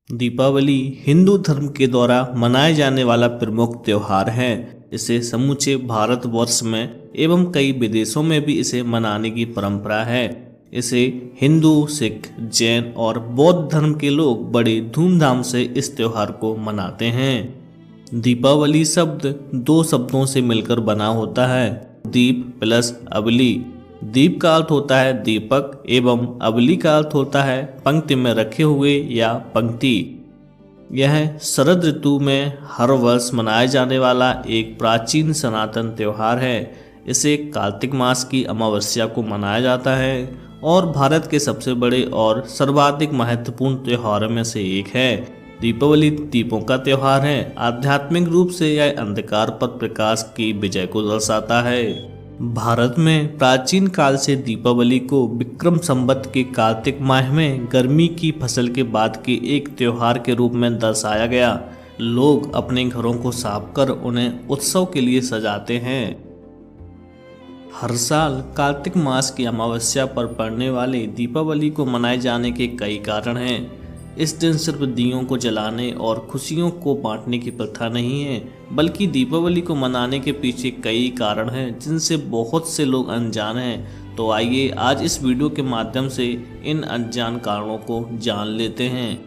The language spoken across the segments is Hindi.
दीपावली हिंदू धर्म के द्वारा मनाए जाने वाला प्रमुख त्योहार है। इसे समूचे भारतवर्ष में एवं कई विदेशों में भी इसे मनाने की परंपरा है। इसे हिंदू, सिख, जैन और बौद्ध धर्म के लोग बड़े धूमधाम से इस त्योहार को मनाते हैं। दीपावली शब्द दो शब्दों से मिलकर बना होता है, दीप प्लस अबली। दीप का अर्थ होता है दीपक एवं अबली का अर्थ होता है पंक्ति में रखे हुए या पंक्ति। यह शरद ऋतु में हर वर्ष मनाया जाने वाला एक प्राचीन सनातन त्योहार है। इसे कार्तिक मास की अमावस्या को मनाया जाता है और भारत के सबसे बड़े और सर्वाधिक महत्वपूर्ण त्योहारों में से एक है। दीपावली दीपों का त्योहार है। आध्यात्मिक रूप से यह अंधकार पर प्रकाश की विजय को दर्शाता है। भारत में प्राचीन काल से दीपावली को विक्रम संवत के कार्तिक माह में गर्मी की फसल के बाद के एक त्योहार के रूप में दर्शाया गया। लोग अपने घरों को साफ कर उन्हें उत्सव के लिए सजाते हैं। हर साल कार्तिक मास की अमावस्या पर पड़ने वाले दीपावली को मनाए जाने के कई कारण हैं। इस दिन सिर्फ दियों को जलाने और खुशियों को बांटने की प्रथा नहीं है, बल्कि दीपावली को मनाने के पीछे कई कारण हैं जिनसे बहुत से लोग अनजान हैं। तो आइए आज इस वीडियो के माध्यम से इन अनजान कारणों को जान लेते हैं।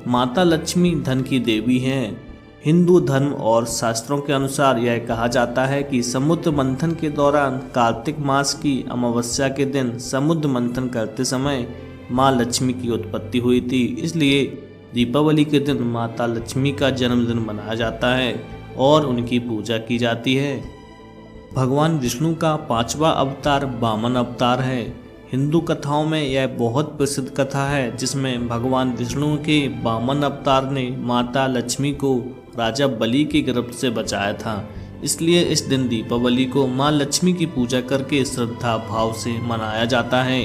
माता लक्ष्मी धन की देवी हैं। हिंदू धर्म और शास्त्रों के अनुसार यह कहा जाता है कि समुद्र मंथन के दौरान कार्तिक मास की अमावस्या के दिन समुद्र मंथन करते समय माँ लक्ष्मी की उत्पत्ति हुई थी। इसलिए दीपावली के दिन माता लक्ष्मी का जन्मदिन मनाया जाता है और उनकी पूजा की जाती है। भगवान विष्णु का पांचवा अवतार वामन अवतार है। हिंदू कथाओं में यह बहुत प्रसिद्ध कथा है जिसमें भगवान विष्णु के वामन अवतार ने माता लक्ष्मी को राजा बलि के गर्भ से बचाया था। इसलिए इस दिन दीपावली को माँ लक्ष्मी की पूजा करके श्रद्धा भाव से मनाया जाता है।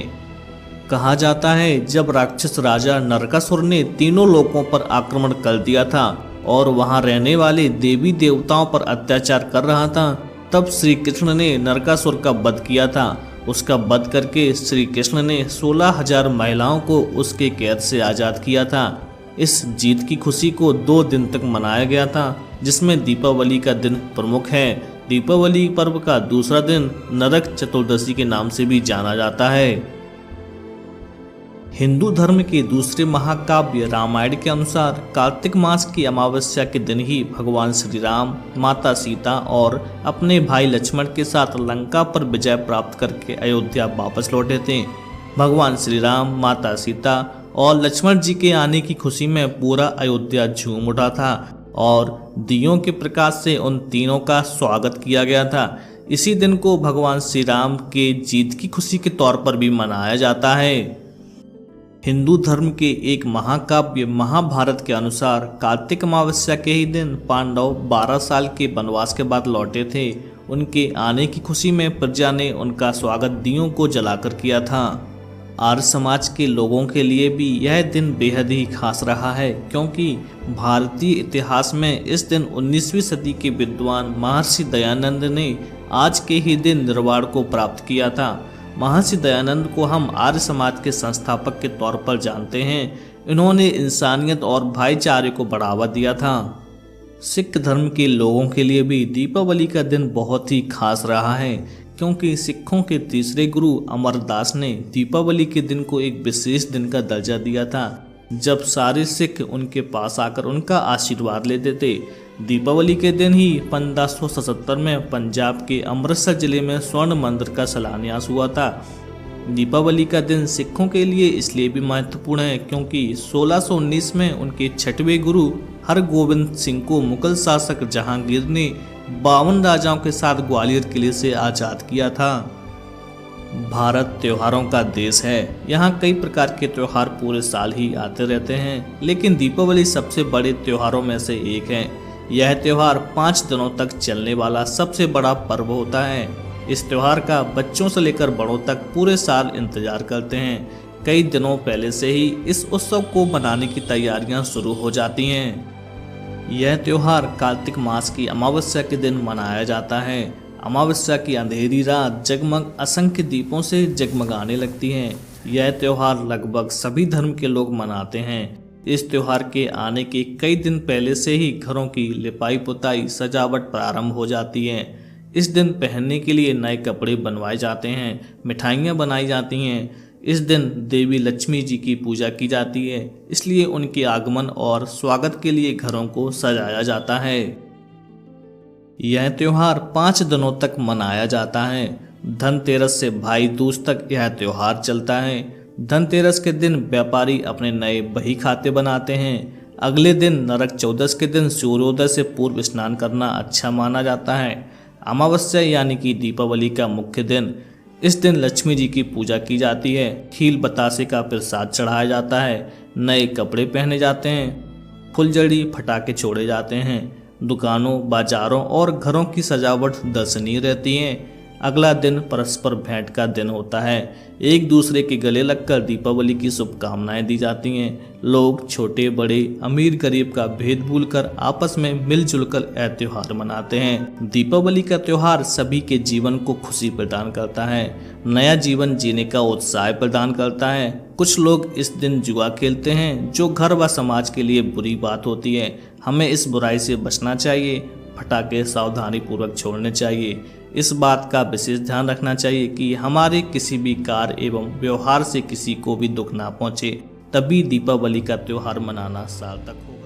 कहा जाता है जब राक्षस राजा नरकासुर ने तीनों लोकों पर आक्रमण कर दिया था और वहां रहने वाले देवी देवताओं पर अत्याचार कर रहा था, तब श्री कृष्ण ने नरकासुर का वध किया था। उसका वध करके श्री कृष्ण ने 16,000 महिलाओं को उसके कैद से आज़ाद किया था। इस जीत की खुशी को 2 दिन तक मनाया गया था, जिसमें दीपावली का दिन प्रमुख है। दीपावली पर्व का दूसरा दिन नरक चतुर्दशी के नाम से भी जाना जाता है। हिंदू धर्म के दूसरे महाकाव्य रामायण के अनुसार कार्तिक मास की अमावस्या के दिन ही भगवान श्री राम, माता सीता और अपने भाई लक्ष्मण के साथ लंका पर विजय प्राप्त करके अयोध्या वापस लौटे थे। भगवान श्री राम, माता सीता और लक्ष्मण जी के आने की खुशी में पूरा अयोध्या झूम उठा था और दियों के प्रकाश से उन तीनों का स्वागत किया गया था। इसी दिन को भगवान श्री राम के जीत की खुशी के तौर पर भी मनाया जाता है। हिंदू धर्म के एक महाकाव्य महाभारत के अनुसार कार्तिक अमावस्या के ही दिन पांडव 12 साल के वनवास के बाद लौटे थे। उनके आने की खुशी में प्रजा ने उनका स्वागत दियों को जलाकर किया था। आर्य समाज के लोगों के लिए भी यह दिन बेहद ही खास रहा है, क्योंकि भारतीय इतिहास में इस दिन 19वीं सदी के विद्वान महर्षि दयानंद ने आज के ही दिन निर्वाण को प्राप्त किया था। महर्षि दयानंद को हम आर्य समाज के संस्थापक के तौर पर जानते हैं। इन्होंने इंसानियत और भाईचारे को बढ़ावा दिया था। सिख धर्म के लोगों के लिए भी दीपावली का दिन बहुत ही खास रहा है, क्योंकि सिखों के तीसरे गुरु अमरदास ने दीपावली के दिन को एक विशेष दिन का दर्जा दिया था, जब सारे सिख उनके पास आकर उनका आशीर्वाद लेते थे। दीपावली के दिन ही 1577 में पंजाब के अमृतसर जिले में स्वर्ण मंदिर का शिलान्यास हुआ था। दीपावली का दिन सिखों के लिए इसलिए भी महत्वपूर्ण है क्योंकि 1619 में उनके 6वें गुरु हरगोबिंद सिंह को मुगल शासक जहांगीर ने 52 राजाओं के साथ ग्वालियर किले से आज़ाद किया था। भारत त्योहारों का देश है। यहाँ कई प्रकार के त्योहार पूरे साल ही आते रहते हैं, लेकिन दीपावली सबसे बड़े त्योहारों में से एक है। यह त्योहार 5 दिनों तक चलने वाला सबसे बड़ा पर्व होता है। इस त्योहार का बच्चों से लेकर बड़ों तक पूरे साल इंतजार करते हैं। कई दिनों पहले से ही इस उत्सव को मनाने की तैयारियां शुरू हो जाती हैं। यह त्योहार कार्तिक मास की अमावस्या के दिन मनाया जाता है। अमावस्या की अंधेरी रात जगमग असंख्य दीपों से जगमगाने लगती है। यह त्योहार लगभग सभी धर्म के लोग मनाते हैं। इस त्योहार के आने के कई दिन पहले से ही घरों की लिपाई पुताई सजावट प्रारंभ हो जाती है। इस दिन पहनने के लिए नए कपड़े बनवाए जाते हैं, मिठाइयाँ बनाई जाती हैं। इस दिन देवी लक्ष्मी जी की पूजा की जाती है, इसलिए उनके आगमन और स्वागत के लिए घरों को सजाया जाता है। यह त्योहार 5 दिनों तक मनाया जाता है। धनतेरस से भाई दूज तक यह त्योहार चलता है। धनतेरस के दिन व्यापारी अपने नए बही खाते बनाते हैं। अगले दिन नरक चौदस के दिन सूर्योदय से पूर्व स्नान करना अच्छा माना जाता है। अमावस्या यानी कि दीपावली का मुख्य दिन, इस दिन लक्ष्मी जी की पूजा की जाती है। खील बतासे का प्रसाद चढ़ाया जाता है, नए कपड़े पहने जाते हैं, फुलझड़ी फटाके छोड़े जाते हैं। दुकानों, बाजारों और घरों की सजावट दर्शनीय रहती है। अगला दिन परस्पर भेंट का दिन होता है। एक दूसरे के गले लगकर दीपावली की शुभकामनाएं दी जाती हैं। लोग छोटे बड़े, अमीर गरीब का भेद भूलकर आपस में मिलजुल कर यह त्योहार मनाते हैं। दीपावली का त्योहार सभी के जीवन को खुशी प्रदान करता है, नया जीवन जीने का उत्साह प्रदान करता है। कुछ लोग इस दिन जुआ खेलते हैं, जो घर व समाज के लिए बुरी बात होती है। हमें इस बुराई से बचना चाहिए। पटाखे सावधानी पूर्वक छोड़ने चाहिए। इस बात का विशेष ध्यान रखना चाहिए कि हमारे किसी भी कार्य एवं व्यवहार से किसी को भी दुख ना पहुंचे, तभी दीपावली का त्योहार मनाना सार्थक हो।